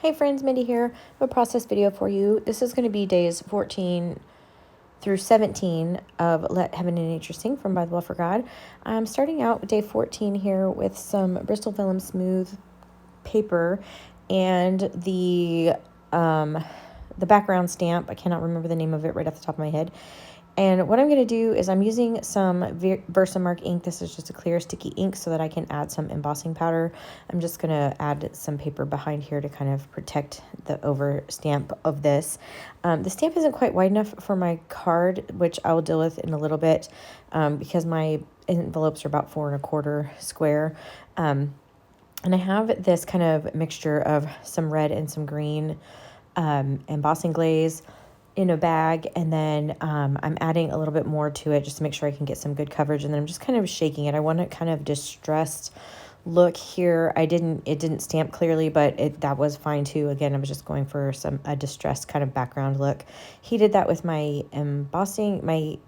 Hey friends, Mindy here. I have a process video for you. This is going to be days 14 through 17 of Let Heaven and Nature Sing from Bythewell4God. I'm starting out with day 14 here with some Bristol Vellum Smooth paper and the background stamp. I cannot remember the name of it right off the top of my head. And what I'm going to do is I'm using some Versamark ink. This is just a clear sticky ink so that I can add some embossing powder. I'm just going to add some paper behind here to kind of protect the over stamp of this. The stamp isn't quite wide enough for my card, which I will deal with in a little bit because my envelopes are about 4 1/4 square. And I have this kind of mixture of some red and some green embossing glaze in a bag, and then I'm adding a little bit more to it just to make sure I can get some good coverage, and then I'm just kind of shaking it. I want a kind of distressed look here. it didn't stamp clearly, but that was fine too. Again, I was just going for a distressed kind of background look. Heated that with my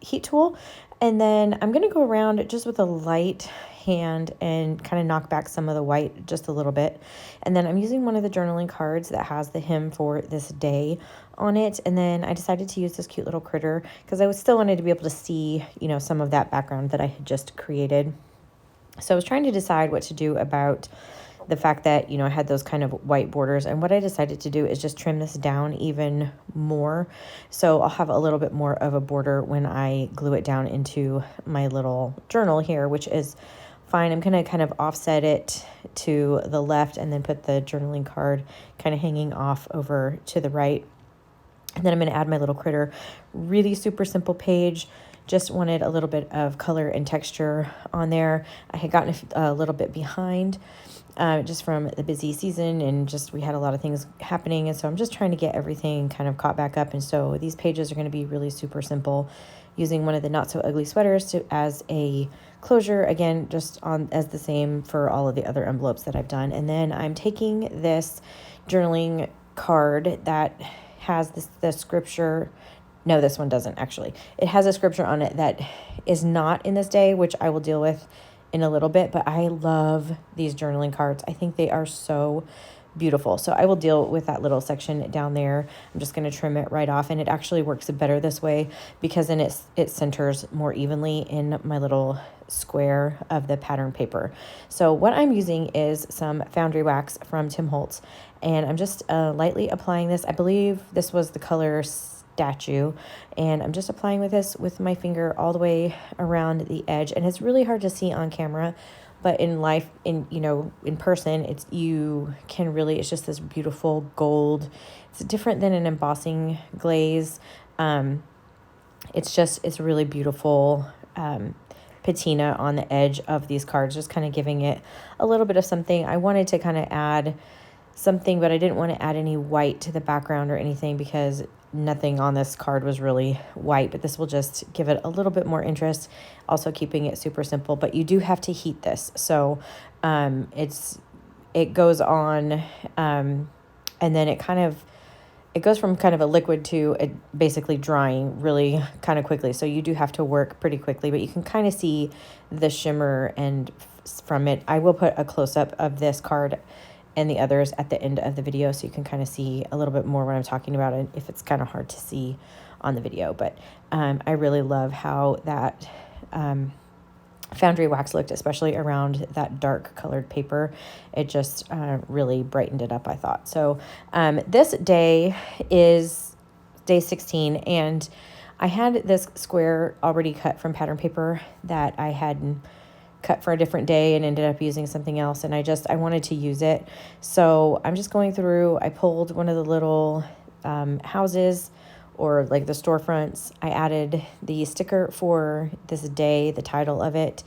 heat tool, and then I'm going to go around just with a light hand and kind of knock back some of the white just a little bit. And then I'm using one of the journaling cards that has the hymn for this day on it. And then I decided to use this cute little critter because I still wanted to be able to see, some of that background that I had just created. So I was trying to decide what to do about the fact that, I had those kind of white borders. And what I decided to do is just trim this down even more. So I'll have a little bit more of a border when I glue it down into my little journal here, which is fine. I'm going to kind of offset it to the left and then put the journaling card kind of hanging off over to the right. And then I'm going to add my little critter. Really super simple page. Just wanted a little bit of color and texture on there. I had gotten a little bit behind just from the busy season, and just we had a lot of things happening. And so I'm just trying to get everything kind of caught back up. And so these pages are going to be really super simple, using one of the Not So Ugly sweaters as a closure, again, just as the same for all of the other envelopes that I've done. And then I'm taking this journaling card that has the scripture. No, this one doesn't actually. It has a scripture on it that is not in this day, which I will deal with in a little bit, but I love these journaling cards. I think they are so beautiful. So I will deal with that little section down there. I'm just going to trim it right off, and it actually works better this way because then it centers more evenly in my little square of the pattern paper. So what I'm using is some foundry wax from Tim Holtz, and I'm just lightly applying this. I believe this was the color Statue, and I'm just applying this with my finger all the way around the edge, and it's really hard to see on camera, but in life, in person, it's just this beautiful gold. It's different than an embossing glaze. It's really beautiful patina on the edge of these cards, just kind of giving it a little bit of something. I wanted to kind of add something, but I didn't want to add any white to the background or anything because nothing on this card was really white, but this will just give it a little bit more interest, also keeping it super simple. But you do have to heat this, so it goes on, and then it goes from kind of a liquid to it basically drying really kind of quickly. So you do have to work pretty quickly, but you can kind of see the shimmer and from it. I will put a close-up of this card and the others at the end of the video, so you can kind of see a little bit more what I'm talking about, and if it's kind of hard to see on the video. But I really love how that foundry wax looked, especially around that dark colored paper. It just really brightened it up, I thought. So this day is day 16, and I had this square already cut from pattern paper that I had cut for a different day and ended up using something else, and I wanted to use it. So I'm just going through, I pulled one of the little houses or like the storefronts. I added the sticker for this day, the title of it,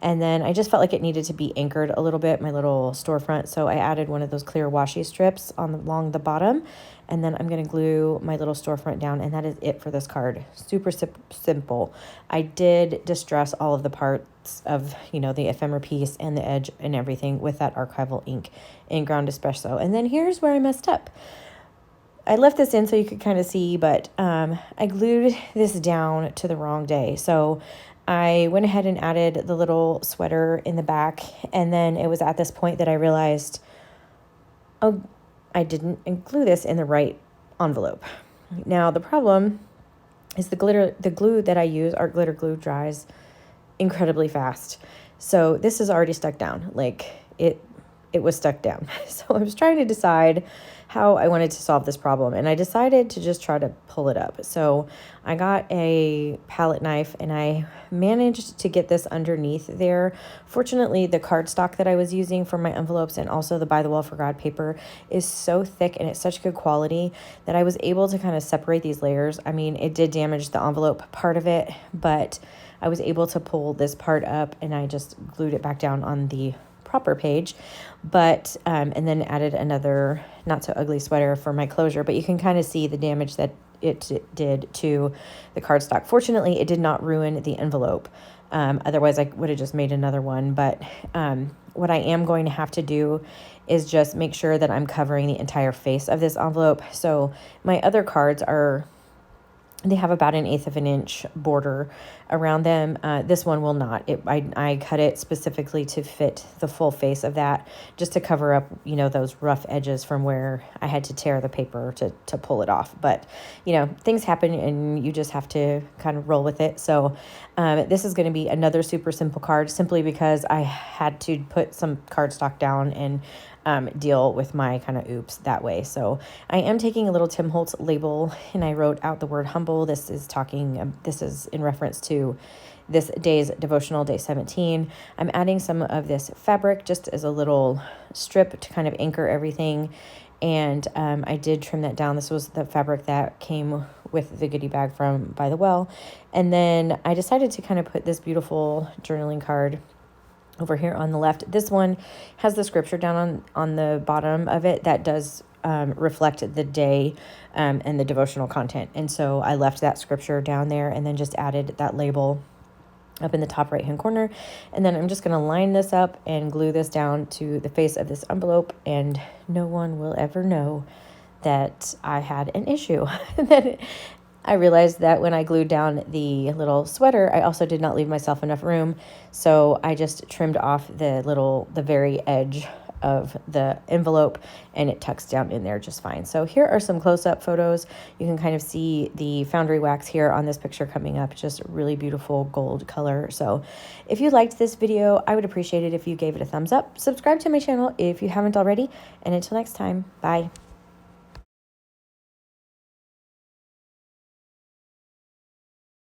and then I just felt like it needed to be anchored a little bit, my little storefront. So I added one of those clear washi strips along the bottom, and then I'm going to glue my little storefront down, and that is it for this card. Super simple. I did distress all of the parts of, the ephemera piece and the edge and everything with that archival ink in Ground Espresso. And then here's where I messed up. I left this in so you could kind of see, but I glued this down to the wrong day. So I went ahead and added the little sweater in the back, and then it was at this point that I realized, oh, I didn't glue this in the right envelope. Now the problem is the glue that I use, art glitter glue, dries incredibly fast. So this is already stuck down. Like it was stuck down. So I was trying to decide how I wanted to solve this problem, and I decided to just try to pull it up. So I got a palette knife and I managed to get this underneath there. Fortunately, the cardstock that I was using for my envelopes and also the Bythewell4God paper is so thick and it's such good quality that I was able to kind of separate these layers. I mean, it did damage the envelope part of it, but I was able to pull this part up and I just glued it back down on the proper page, but and then added another not so ugly sweater for my closure. But you can kind of see the damage that it did to the cardstock. Fortunately, it did not ruin the envelope. Otherwise I would have just made another one. But what I am going to have to do is just make sure that I'm covering the entire face of this envelope. So my other cards they have about 1/8 of an inch border around them. This one will not. I cut it specifically to fit the full face of that, just to cover up, you know, those rough edges from where I had to tear the paper to pull it off. But, you know, things happen and you just have to kind of roll with it. So this is going to be another super simple card, simply because I had to put some cardstock down and deal with my kind of oops that way. So I am taking a little Tim Holtz label and I wrote out the word humble. This is in reference to this day's devotional, day 17. I'm adding some of this fabric just as a little strip to kind of anchor everything. And I did trim that down. This was the fabric that came with the goodie bag from By the Well. And then I decided to kind of put this beautiful journaling card over here on the left. This one has the scripture down on the bottom of it that does reflect the day and the devotional content. And so I left that scripture down there and then just added that label up in the top right hand corner. And then I'm just going to line this up and glue this down to the face of this envelope, and no one will ever know that I had an issue. Then I realized that when I glued down the little sweater, I also did not leave myself enough room. So I just trimmed off the very edge of the envelope, and it tucks down in there just fine. So here are some close-up photos. You can kind of see the foundry wax here on this picture coming up, just really beautiful gold color. So if you liked this video, I would appreciate it if you gave it a thumbs up. Subscribe to my channel if you haven't already, and until next time, bye.